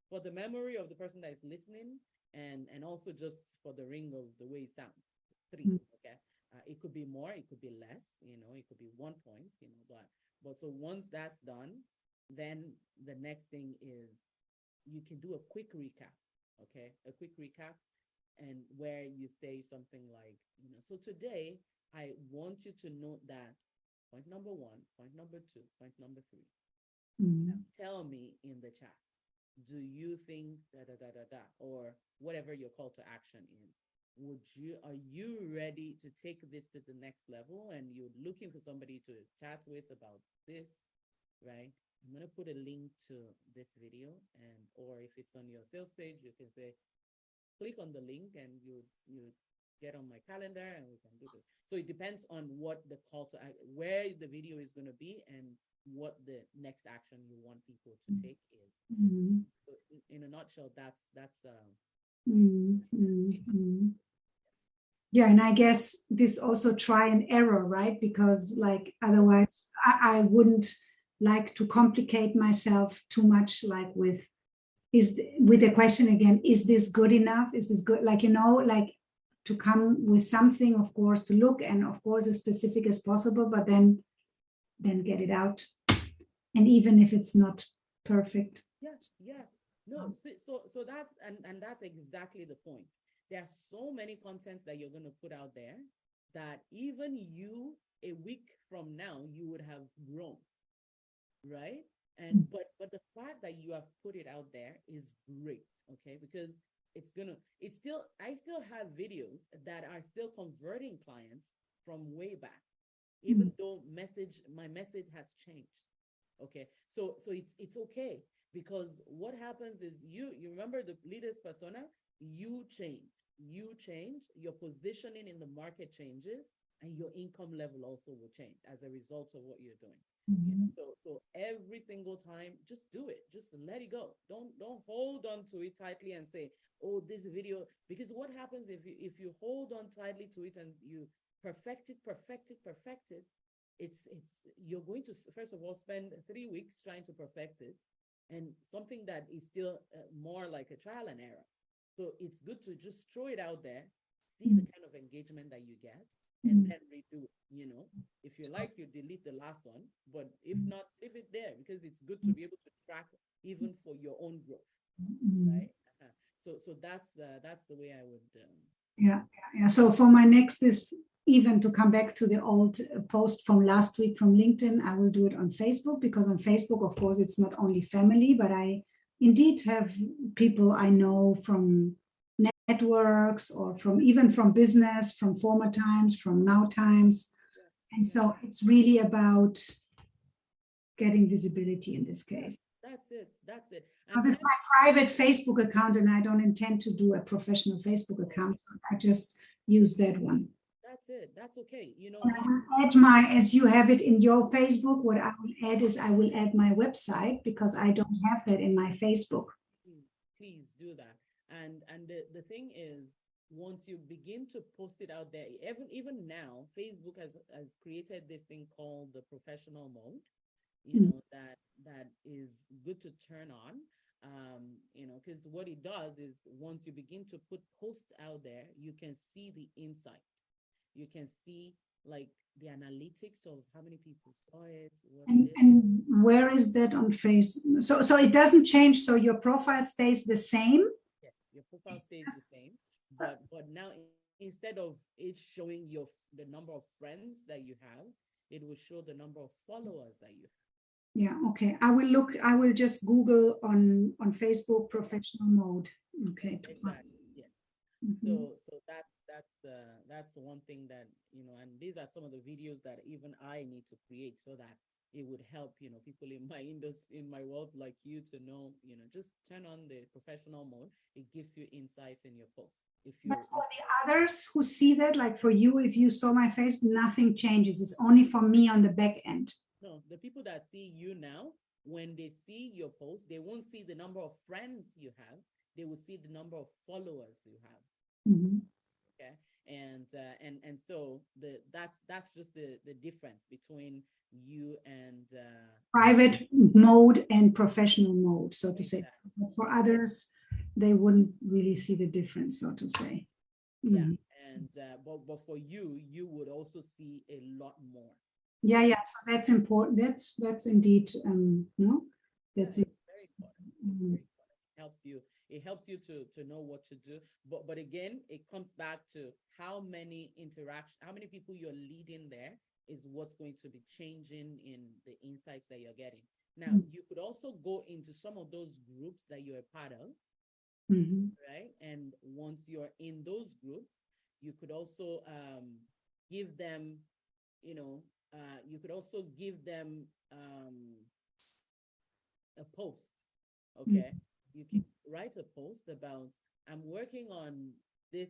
For the memory of the person that is listening, and also just for the ring of the way it sounds. 3. Okay. It could be more, it could be less, it could be 1 point, but so once that's done, then the next thing is you can do a quick recap, okay? A quick recap, and where you say something like, so today I want you to note that point number 1, point number 2, point number 3. Now tell me in the chat, do you think or whatever your call to action is? Are you ready to take this to the next level, and you're looking for somebody to chat with about this, right? I'm going to put a link to this video, or if it's on your sales page, you can say, click on the link and you get on my calendar and we can do this. So it depends on what the call to where the video is going to be and what the next action you want people to take is. So in a nutshell, that's Yeah, and I guess this also try and error, right? Because otherwise I wouldn't like to complicate myself too much, with the question again, is this good enough? Is this good? To come with something, of course, to look, and of course as specific as possible, but then get it out. And even if it's not perfect. Yeah. No, so that's and that's exactly the point. There are so many contents that you're going to put out there that even you, a week from now, you would have grown, right? And but the fact that you have put it out there is great, okay? Because I still have videos that are still converting clients from way back, even though my message has changed. Okay, so it's okay, because what happens is you remember the leader's persona, you change, your positioning in the market changes, and your income level also will change as a result of what you're doing. So every single time, just do it, just let it go. Don't hold on to it tightly and say, oh, this video, because what happens if you hold on tightly to it and you perfect it, it's you're going to first of all spend 3 weeks trying to perfect it, and something that is still more like a trial and error. So it's good to just throw it out there, see the kind of engagement that you get, and then redo it. If you like, you delete the last one, but if not, leave it there, because it's good to be able to track even for your own growth, right? So that's the way I would. Yeah. So for my next is even to come back to the old post from last week from LinkedIn, I will do it on Facebook, because on Facebook, of course, it's not only family, but I indeed have people I know from networks, or even from business, from former times, from now times. And so it's really about getting visibility in this case. That's it. Because it's my private Facebook account, and I don't intend to do a professional Facebook account. So I just use that one. That's it. That's okay. You know, And I will add my, as you have it in your Facebook, what I will add is I will add my website because I don't have that in my Facebook. please do that. And the thing is, once you begin to post it out there, even now, Facebook has created this thing called the professional mode, you Mm. know, that is good to turn on. You know, because what it does is once you begin to put posts out there, you can see the insight. You can see like the analytics of how many people saw it, what did. And where is that on Facebook? So it doesn't change. So your profile stays the same. Yes, your profile stays the same, but now instead of it showing the number of friends that you have, it will show the number of followers that you have. Yeah. Okay. I will look. I will just Google on Facebook professional mode. Okay. Exactly. Yeah. Mhm. So that's the one thing that, you know, and these are some of the videos that even I need to create so that it would help, you know, people in my industry, in my world like you to know, you know, just turn on the professional mode. It gives you insights in your post. If But you for the others who see that, like for you, if you saw my face, nothing changes. It's only for me on the back end. No, the people that see you now, when they see your post, they won't see the number of friends you have. They will see the number of followers you have. Mhm. Okay, and so that's just the difference between you and Private mode and professional mode, so to say. exactly. But for others, they wouldn't really see the difference, so to say. Yeah, Mhm. and but for you, you would also see a lot more. Yeah, Okay, yeah. So that's important. That's indeed no, yeah, that's it. it's very important. It's Mhm. very important. It helps you to know what to do. But again, it comes back to how many people you're leading there is what's going to be changing in the insights that you're getting. Now, you could also go into some of those groups that you're a part of, Mhm. right? And once you're in those groups, you could also give them, you know, you could also give them a post. Mhm. Okay, you can write a post about, I'm working on this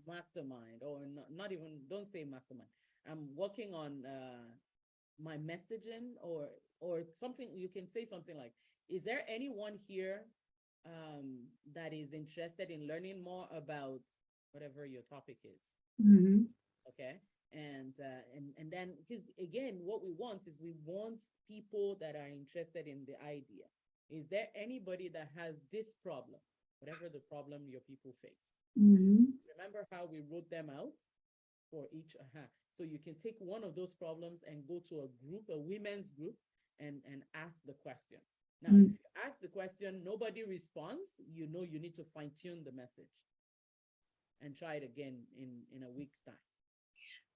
mastermind, or not even, don't say mastermind, I'm working on my messaging, or something. You can say something like, is there anyone here that is interested in learning more about whatever your topic is? Mhm. Okay, and then, because again, what we want is we want people that are interested in the idea. Is there anybody that has this problem, whatever the problem your people face? Mhm. Remember how we wrote them out for each. So you can take one of those problems and go to a group, a women's group, and ask the question. Now, if Mhm. you ask the question, nobody responds, you know you need to fine tune the message and try it again in a week's time.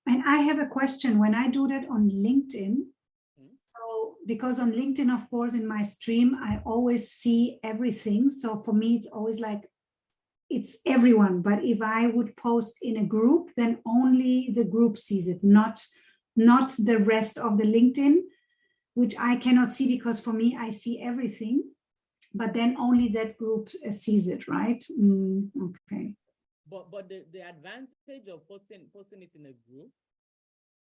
And I have a question. When I do that on LinkedIn, Hmm? so because on LinkedIn, of course, in my stream, I always see everything. So for me, it's always like it's everyone. But if I would post in a group, then only the group sees it, not the rest of the LinkedIn, which I cannot see because for me, I see everything. But then only that group sees it, right? Okay. But the advantage of posting it in a group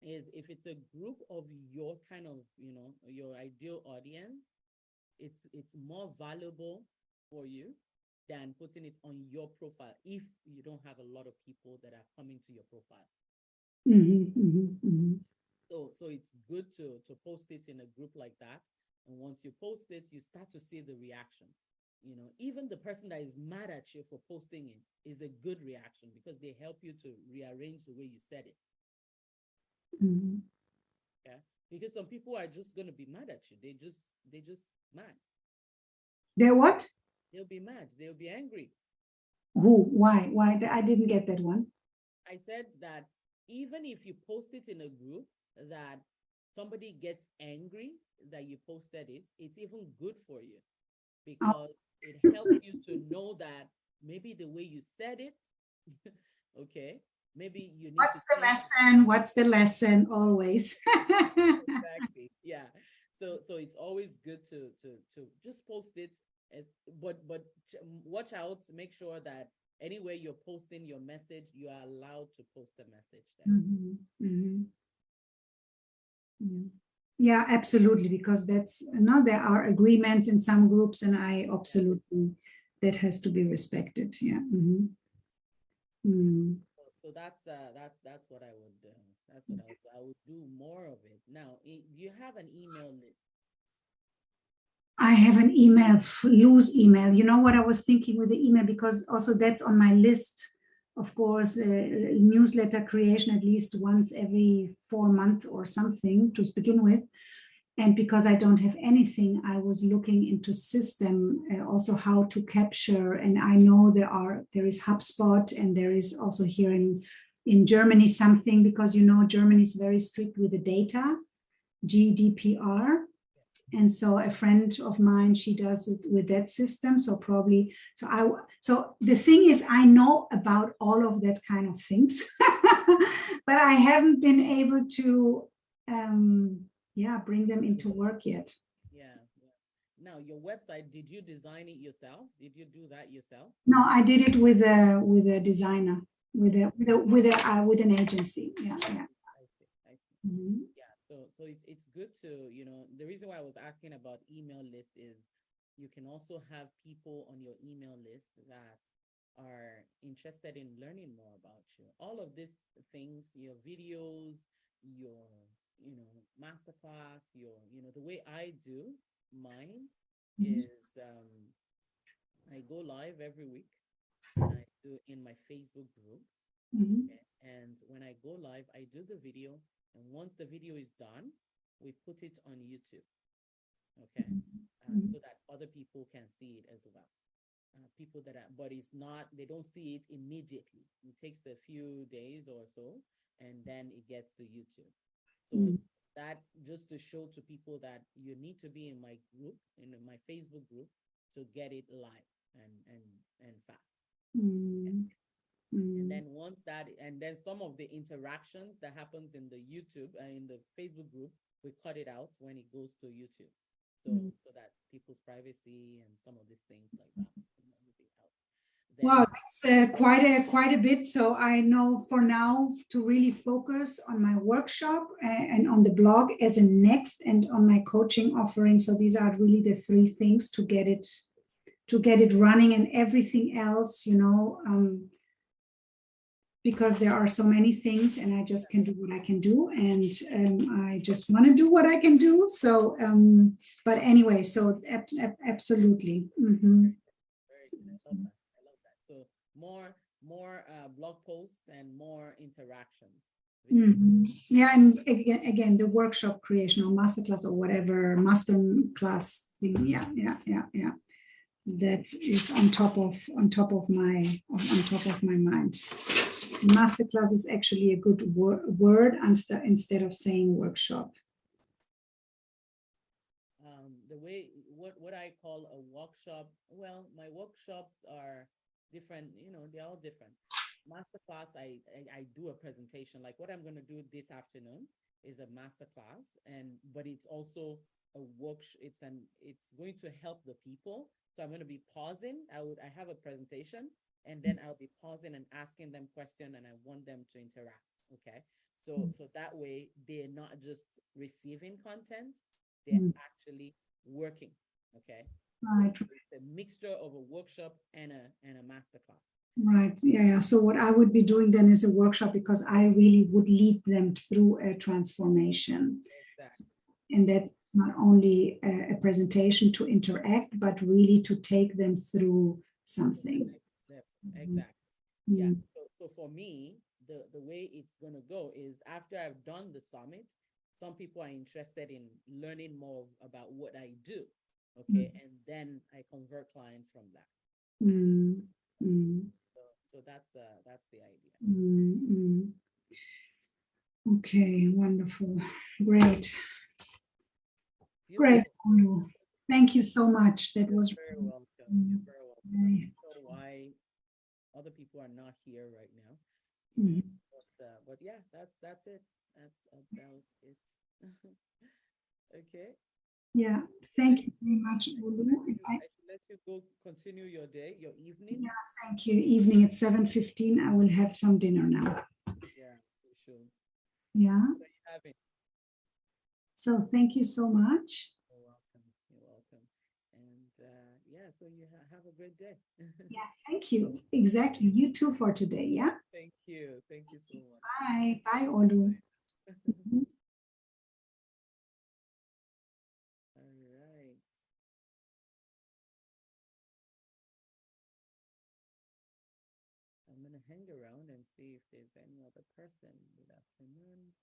is, if it's a group of your kind of, you know, your ideal audience, it's more valuable for you than putting it on your profile if you don't have a lot of people that are coming to your profile. Mhm, mhm, mhm. So it's good to post it in a group like that. And once you post it, you start to see the reaction. You know, even the person that is mad at you for posting it is a good reaction, because they help you to rearrange the way you said it. Mhm. Okay. Because some people are just gonna be mad at you. They just mad. They're what? They'll be mad. They'll be angry. Who? Why? Why? I didn't get that one. I said that even if you post it in a group that somebody gets angry that you posted it, it's even good for you, Oh. because it helps you to know that maybe the way you said it, okay, maybe you need to What's the change. lesson? What's the lesson? Always. Exactly. Yeah. So it's always good to just post it, but watch out, make sure that anywhere you're posting your message, you are allowed to post a message there. Mhm, mhm. Yeah, absolutely, because that's no, there are agreements in some groups, and I absolutely that has to be respected. Yeah. So that's what I would that's what I would do more of it. Now, do you have an email list? I have an email, loose email. You know what I was thinking with the email, because also that's on my list. Of course, newsletter creation at least once every 4 months or something to begin with. And because I don't have anything, I was looking into system, also how to capture. And I know there is HubSpot, and there is also here in Germany something, because Germany is very strict with the data, GDPR. And so a friend of mine, she does it with that system. So probably, so the thing is, I know about all of that kind of things, but I haven't been able to, bring them into work yet. Yeah. Now, your website, did you design it yourself? Did you do that yourself? No, I did it with a designer, with an agency. Yeah. I see. I see. Mhm. Yeah, so it's good to, the reason why I was asking about email list is you can also have people on your email list that are interested in learning more about you. All of these things, your videos, your, masterclass, the way I do mine Mhm. is I go live every week, and I do in my Facebook group. Mhm. Okay. And when I go live, I do the video. And once the video is done, we put it on YouTube. Okay. Mhm. So that other people can see it as well. People but it's not, they don't see it immediately. It takes a few days or so, and then it gets to YouTube. So Mhm. that just to show to people that you need to be in my group, in my Facebook group, to get it live and fast. Mhm. And Mhm. then and then some of the interactions that happens in the YouTube, in the Facebook group, we cut it out when it goes to YouTube. So that people's privacy and some of these things like that will be out. Wow, Then that's quite a bit. So I know for now to really focus on my workshop and on the blog as a next, and on my coaching offering. So these are really the three things to get it running, and everything else, because there are so many things, and I just can do what I can do, and I just want to do what I can do. So, but anyway, so absolutely. Mhm. very good. I love that. I love that. So more blog posts and more interactions with people. Yeah, and again, the workshop creation or masterclass or whatever master class thing. Yeah. That is on top of my mind. Masterclass is actually a good word instead of saying workshop. The way what I call a workshop, well, my workshops are different, they're all different. Masterclass, I do a presentation, like what I'm going to do this afternoon is a masterclass, but it's also a workshop. It's going to help the people. So I'm going to be pausing. I have a presentation, and then I'll be pausing and asking them questions, and I want them to interact. Okay. So that way they're not just receiving content, they're actually working. Okay. So Right. it's a mixture of a workshop and a masterclass. Right. Yeah. So what I would be doing then is a workshop, because I really would lead them through a transformation. Exactly. And that's not only a presentation to interact, but really to take them through something. Exactly. Yeah. Mm-hmm. So for me, the way it's gonna go is after I've done the summit, some people are interested in learning more about what I do. Okay. And then I convert clients from that. Mm-hmm. So that's the idea. Mm-hmm. Okay, wonderful. Great. Great. Beautiful. Thank you so much. That was Very welcome. You're very welcome. I'm not sure why other people are not here right now. But yeah, that's it. That's about it. Okay. Yeah. Thank you very much, Olu. And I should let you go continue your day, your evening. yeah, thank you. Evening at 7:15. I will have some dinner now. Yeah, you should. Yeah. So you have it. So thank you so much. You're welcome. You're welcome. And yeah, so you have a great day. Yeah, thank you. Exactly. You too for today. Yeah. Thank you. Thank you so much. Bye. Bye, Olu. Bye. Mhm. All right. I'm gonna hang around and see if there's any other person. Good afternoon.